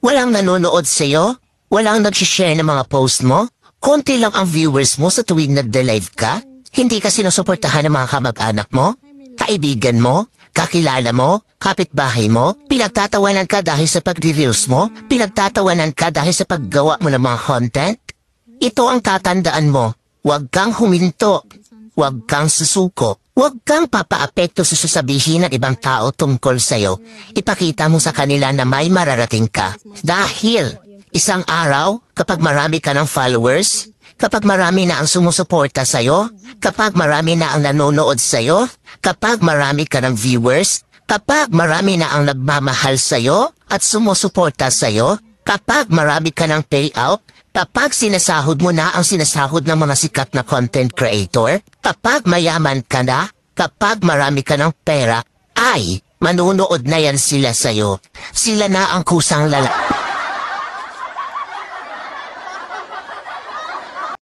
Walang nanonood sa'yo? Walang nag-share ng mga post mo? Konti lang ang viewers mo sa tuwing nagde-live ka? Hindi ka sinusuportahan ng mga kamag-anak mo? Kaibigan mo? Kakilala mo? Kapitbahay mo? Pinagtatawanan ka dahil sa pag-reels mo? Pinagtatawanan ka dahil sa paggawa mo ng mga content? Ito ang tatandaan mo. Huwag kang huminto. Huwag kang susuko. Huwag kang papaapekto sa sasabihin ng ibang tao tungkol sa'yo. Ipakita mo sa kanila na may mararating ka. Dahil isang araw, kapag marami ka ng followers, kapag marami na ang sumusuporta sa'yo, kapag marami na ang nanonood sa'yo, kapag marami ka ng viewers, kapag marami na ang nagmamahal sa'yo at sumusuporta sa'yo, kapag marami ka ng payout, kapag sinasahod mo na ang sinasahod ng mga sikat na content creator, kapag mayaman ka na, kapag marami ka ng pera, ay manunood na yan sila sa'yo. Sila na ang kusang lalaki.